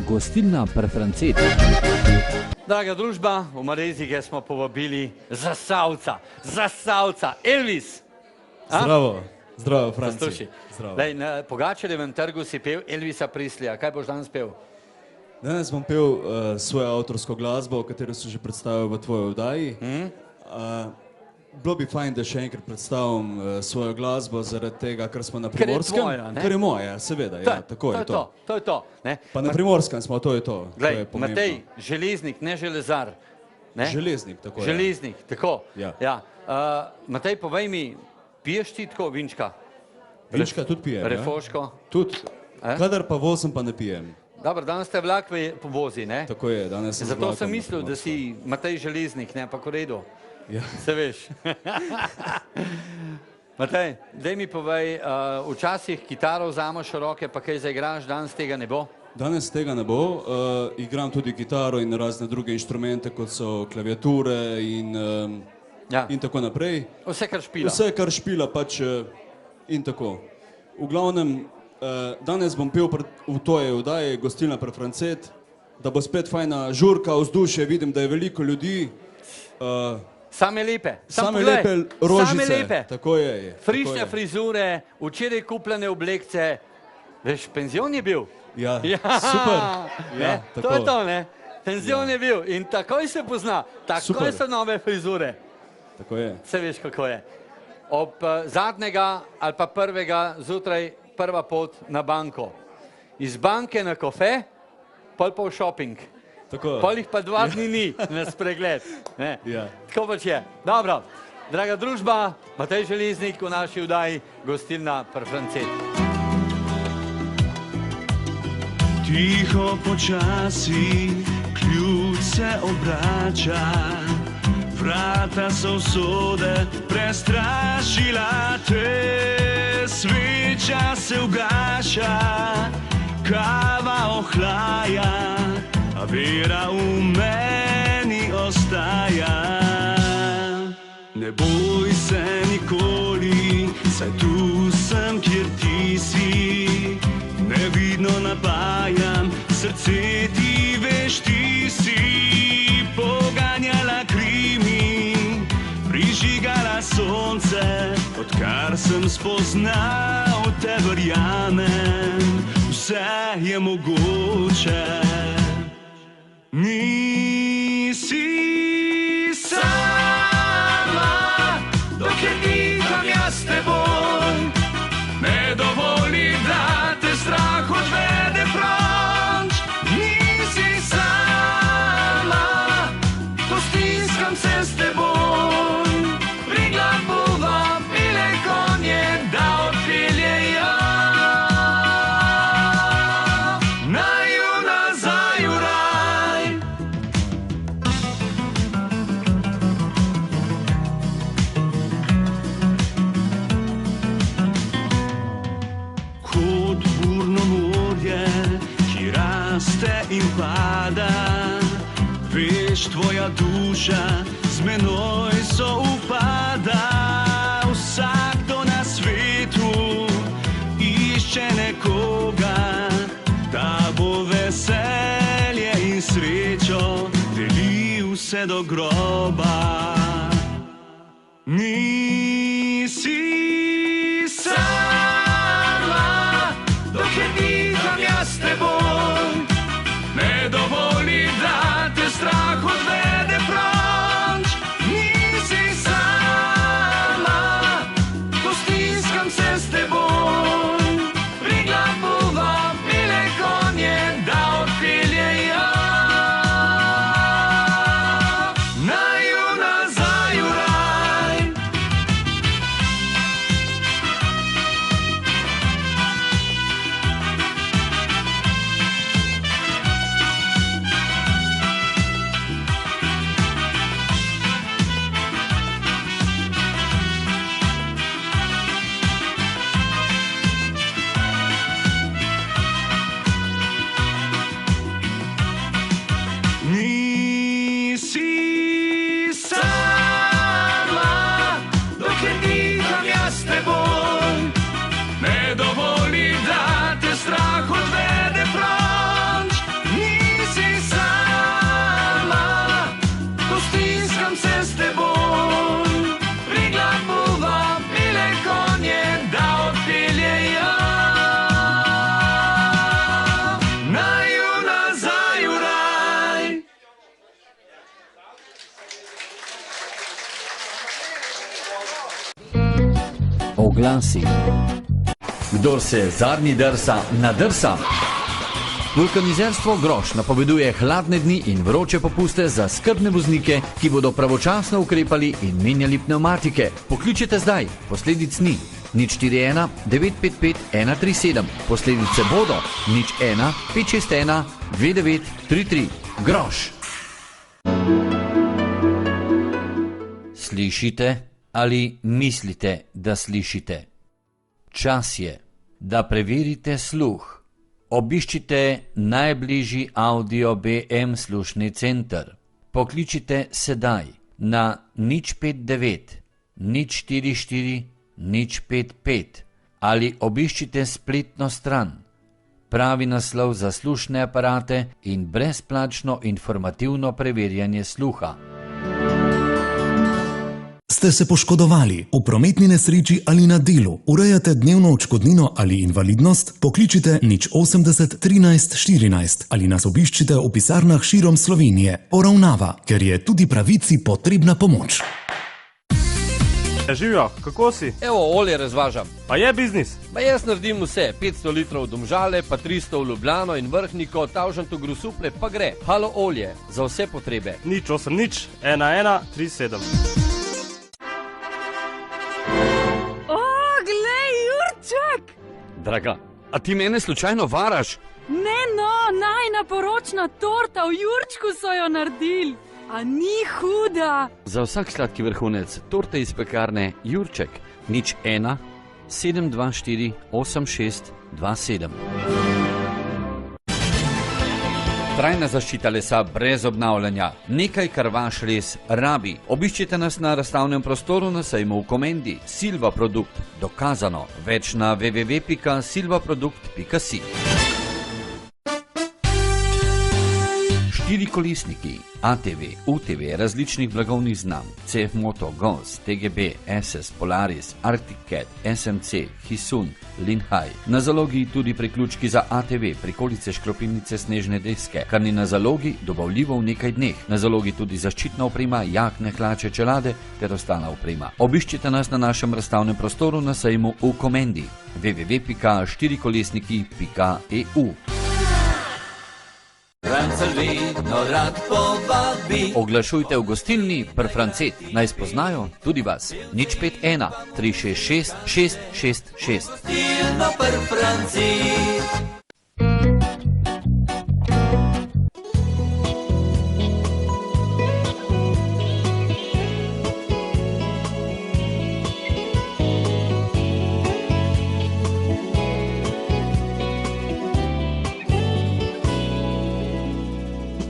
gostilna Prefrancet. Draga družba, v Marezige smo povabili Zasavca, Elvis. Zdravo, Franci. Na Pogačarjevem trgu si pel Elvisa Presleyja. Kaj boš danes pel? Danes bom pel svojo avtorsko glasbo, katero sem že predstavil v tvoji oddaji. Bilo bi fajn, da še enkrat predstavim svojo glasbo zaradi tega, ker smo na Primorskem. Ker je moja, seveda, ja, tako je to. To je to. Pa na Primorskem smo, to je to. Glej, Matej, železnik, ne železar. Železnik, tako je. Železnik, tako. Ja. Matej, povej mi, piješ ti tako vinčka? Vinčka tudi pijem, ja. Refoško? Tudi. Kadar pa vozim, pa ne pijem. Dobro, danes te vlak povozi, ne? Tako je, danes sem z vlakom. Zato sem mislil, da si Matej Železnik, ne, pa v redu. Ja. Se veš. Matej, daj mi povej, včasih kitaro vzameš v roke, pa kaj zaigraš, danes tega ne bo? Danes tega ne bo. Igram tudi kitaro in razne druge inštrumente, kot so klaviature in tako naprej. Vse, kar špila. Vse, kar špila, pač in tako. V glavnem, danes bom pel v tvoji oddaji Gostilna Prefrancet, da bo spet fajna žurka, vzdušje, vidim, da je veliko ljudi. Same lepe. Same lepe rožice. Same lepe. Tako je. Frišne frizure, včeraj kupljene oblekce. Veš, penzion je bil. Ja, super. Ja, to je to, ne? Penzion je bil in takoj se pozna. Takoj so nove frizure. Tako je. Se veš, kako je. Ob zadnjega ali pa prvega zjutraj prva pot na banko. Iz banke na kafe, pol pa v šoping. Pol jih pa 2 dni ni na spregled. Tako pač je. Dobro, draga družba, Matej Železnik v naši oddaji Gostilna Prefrancet. Tiho počasi, ključ se obrača, vrata so usode prestrašila te, sveča se ugaša, kava ohlaja, a vera v meni ostaja. Ne boj se nikoli, saj tu sem, kjer ti si, nevidno napajam, srce ti veš, ti si poganjala krimi, prižigala sonce, odkar sem spoznal te, verjamem, vse je mogoče. Nisi sama, dokler nikam jaz s teboj, ne dovoli, da te strah odvede proč. Nisi sama, ko stiskam se s teboj, priglabuva bile konje, da odpeljejo. In pada, veš, tvoja duša z menoj so upada. Vsakdo na svetu išče nekoga, da bo veselje in srečo delil vse do groba. Nisi sama, dokler nikam jaz s teboj, ne dovoli, da te strah odvede proč. Nisi sama, ko stiskam se s teboj, priglabuva bile konje, da odpeljejo. Naju nazaj. oglasi. Kdor se zadnji drsa, nadrsa. Vulkanizerstvo Groš napoveduje hladne dni in vroče popuste za skrbne voznike, ki bodo pravočasno ukrepali in menjali pnevmatike. Pokličite zdaj, posledic ni. 041 955 137. Posledice bodo 01 561 2933. Groš. Slišite ali mislite, da slišite? Čas je, da preverite sluh. Obiščite najbližji Audio BM slušni center. Pokličite sedaj na 059 044 055 ali obiščite spletno stran. Pravi naslov za slušne aparate in brezplačno informativno preverjanje sluha. Ste se poškodovali v prometni nesreči ali na delu, urejate dnevno odškodnino ali invalidnost, pokličite 080 13 14 ali nas obiščite v pisarnah širom Slovenije. Poravnava, ker je tudi pravici potrebna pomoč. Živijo, kako si? Evo, olje razvažam. Pa je biznis? Pa jaz naredim vse, 500 litrov v Domžale, pa 300 v Ljubljano in Vrhniko, Tavžanto Grosuplje, pa gre. Halo olje, za vse potrebe. 080 11 37. Jurček! Draga, a ti mene slučajno varaš? Ne no, najina poročna torta, v Jurčku so jo naredili. A ni huda? Za vsak sladki vrhunec torte iz pekarne Jurček 01 724 8627. Trajna zaščita lesa brez obnavljanja. Nekaj, kar vaš les rabi. Obiščite nas na razstavnem prostoru na sejmu v Komendi. Silva produkt. Dokazano. Več na www.silvaprodukt.si. 4 kolesniki, ATV, UTV, različnih blagovnih znamk, CF Moto, Gauss, TGB, SS, Polaris, Arctic Cat, SMC, Hisun, Linhaj. Na zalogi tudi priključki za ATV, prikolice, škropilnice, snežne deske, kar ni na zalogi, dobavljivo v nekaj dneh. Na zalogi tudi zaščitna oprema, jakne, hlače, čelade ter ostala oprema. Obiščite nas na našem razstavnem prostoru na sejmu v Komendi. www.4kolesniki.eu. Francelj vedno rad povabi. Oglašujte v gostilni Pr Francet. Naj spoznajo tudi vas. 051 366 666. Gostilna Pr Francet.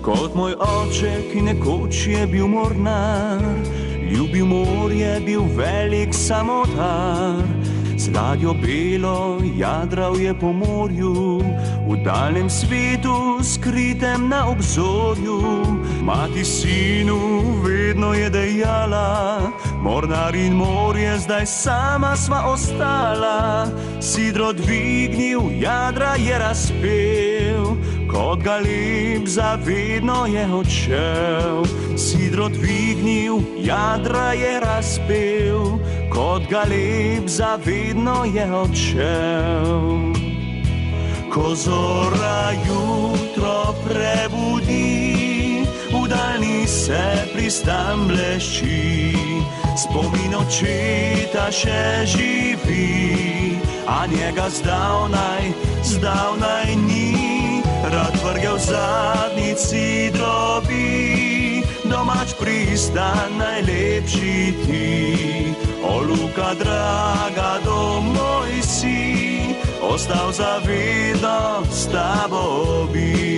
Kot moj oče, ki nekoč je bil mornar, ljubil morje, bil velik samotar. Z ladjo belo jadral je po morju, v daljnem svetu skritem na obzorju. Mati sinu vedno je dejala, mornar in morje zdaj sama sva ostala. Sidro dvignil, jadra je razpel, kot galeb zavedno je odšel. Sidro dvignil, jadra je razpel, kot galeb zavedno je odšel. Ko zora jutro prebudi, v daljni se pristan blešči. Spomin očeta še živi, a njega zdavnaj ni. Rad vrgel zadnjici drobi, domač pristan najlepši ti. O Luka draga, domoj si, ostal zavedno s tabo bi.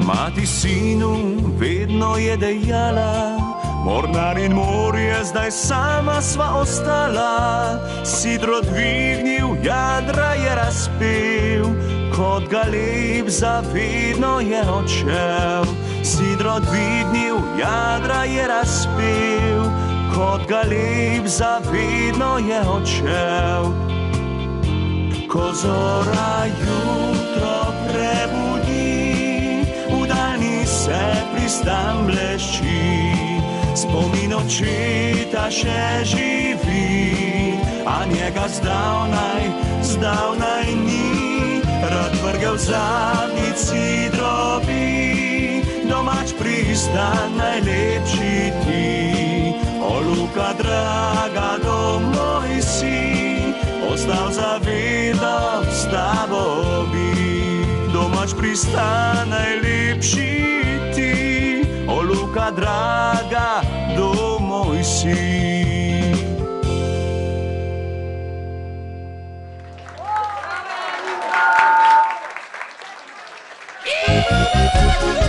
Mati sinu vedno je dejala, Mornar in morje, zdaj sama sva ostala, sidro dvignil, jadra je razpel, kot galeb zavedno je odšel. Sidro dvignil, jadra je razpel, kot galeb zavedno je odšel. Ko zora jutro prebudi, v daljni se pristan blešči, spomin očeta še živi, a njega zdavnaj ni. Rad vrgel zadnjici drobi, domač pristan najlepši ti. O, Luka draga, domoj si, ostal zavedno s tabo bi. Domač pristan najlepši ti, o, Luka draga, domoj si.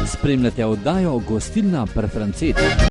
Spremljate oddajo Gostilna pri Francetu.